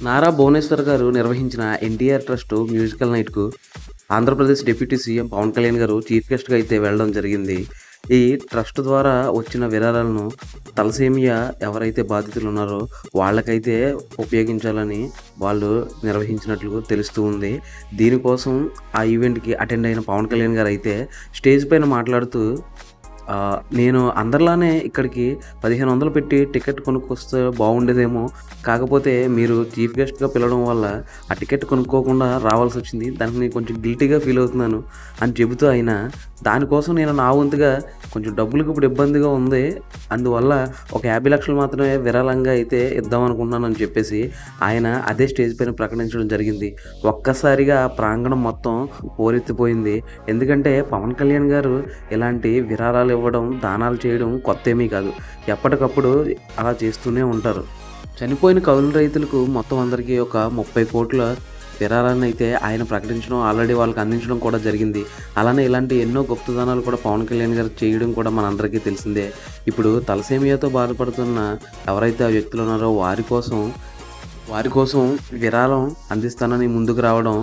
నారా భువనేశ్వర్ గారు నిర్వహించిన NTR trust musical నైట్‌కు ఆంధ్రప్రదేశ్ డిప్యూటీ సీఎం పవన్ కళ్యాణ్ గారు చీఫ్ గెస్ట్‌గా అయితే వెళ్ళడం జరిగింది. ఈ ట్రస్ట్ ద్వారా వచ్చిన విరాళాలను తలసేమియా ఎవరైతే బాధితులు ఉన్నారో వాళ్ళకైతే ఉపయోగించాలని వాళ్ళు నిర్వహించినట్లు తెలుస్తూ ఉంది. దీనికోసం ఆ ఈవెంట్‌కి అటెండ్ అయిన పవన్ కళ్యాణ్ గారు అయితే స్టేజ్ పైన మాట్లాడుతూ నేను అందరిలానే ఇక్కడికి 1500 పెట్టి టికెట్ కొనుక్కొస్తే బాగుండేదేమో. కాకపోతే మీరు చీఫ్ గెస్ట్‌గా పిలవడం వల్ల ఆ టికెట్ కొనుక్కోకుండా రావాల్సొచ్చింది. దానికి నేను కొంచెం గిల్టీగా ఫీల్ అవుతున్నాను అని చెబుతూ ఆయన దానికోసం నేను నా వంతుగా కొంచెం డబ్బులకి ఇప్పుడు ఇబ్బందిగా ఉంది. అందువల్ల ఒక 50,00,000 మాత్రమే విరాళంగా అయితే ఇద్దామనుకుంటున్నానని చెప్పేసి ఆయన అదే స్టేజ్ పైన ప్రకటించడం జరిగింది. ఒక్కసారిగా ప్రాంగణం మొత్తం హోరెత్తిపోయింది. ఎందుకంటే పవన్ కళ్యాణ్ గారు ఇలాంటి విరాళాలు ఇవ్వడం, దానాలు చేయడం కొత్తేమీ కాదు. ఎప్పటికప్పుడు అలా చేస్తూనే ఉంటారు. చనిపోయిన కౌలు రైతులకు మొత్తం అందరికీ ఒక 30,00,00,000 విరాళాన్ని అయితే ఆయన ప్రకటించడం, ఆల్రెడీ వాళ్ళకి అందించడం కూడా జరిగింది. అలానే ఇలాంటి ఎన్నో గుప్తదానాలు కూడా పవన్ కళ్యాణ్ గారు చేయడం కూడా మనందరికీ తెలిసిందే. ఇప్పుడు తలసేమియాతో బాధపడుతున్న ఎవరైతే ఆ వ్యక్తులు ఉన్నారో వారి కోసం విరాళం అందిస్తానని ముందుకు రావడం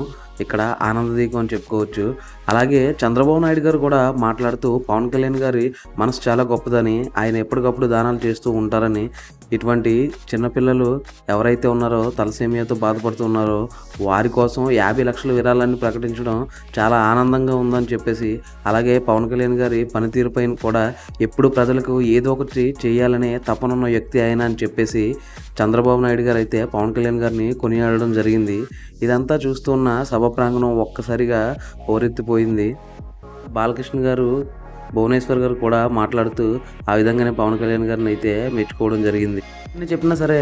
ఇక్కడ ఆనందదీపం అని చెప్పుకోవచ్చు. అలాగే చంద్రబాబు నాయుడు గారు కూడా మాట్లాడుతూ పవన్ కళ్యాణ్ గారి మనసు చాలా గొప్పదని, ఆయన ఎప్పటికప్పుడు దానాలు చేస్తూ ఉంటారని, ఇటువంటి చిన్నపిల్లలు ఎవరైతే ఉన్నారో తలసేమియాతో బాధపడుతూ ఉన్నారో వారి కోసం 50,00,000 విరాళాన్ని ప్రకటించడం చాలా ఆనందంగా ఉందని చెప్పేసి, అలాగే పవన్ కళ్యాణ్ గారి పనితీరు పైన కూడా ఎప్పుడు ప్రజలకు ఏదో ఒకటి చేయాలనే తపనున్న వ్యక్తి ఆయన అని చెప్పేసి చంద్రబాబు నాయుడు గారు అయితే పవన్ కళ్యాణ్ గారిని కొనియాడడం జరిగింది. ఇదంతా చూస్తున్న సభ ప్రాంగణం ఒక్కసారిగా హోరెత్తిపోయింది. బాలకృష్ణ గారు, భువనేశ్వర్ గారు కూడా మాట్లాడుతూ ఆ విధంగానే పవన్ కళ్యాణ్ గారిని అయితే మెచ్చుకోవడం జరిగింది. ఎన్ని చెప్పినా సరే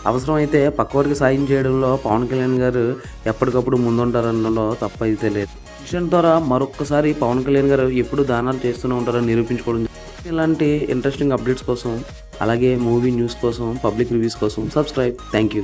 అవసరమైతే పక్కవారికి సాయం చేయడంలో పవన్ కళ్యాణ్ గారు ఎప్పటికప్పుడు ముందుంటారనడంలో తప్పైతే లేదు. విషయం ద్వారా మరొక్కసారి పవన్ కళ్యాణ్ గారు ఎప్పుడు దానాలు చేస్తూనే ఉంటారని నిరూపించుకోవడం. ఇలాంటి ఇంట్రెస్టింగ్ అప్డేట్స్ కోసం, అలాగే మూవీ న్యూస్ కోసం, పబ్లిక్ రివ్యూస్ కోసం సబ్స్క్రైబ్. Thank you.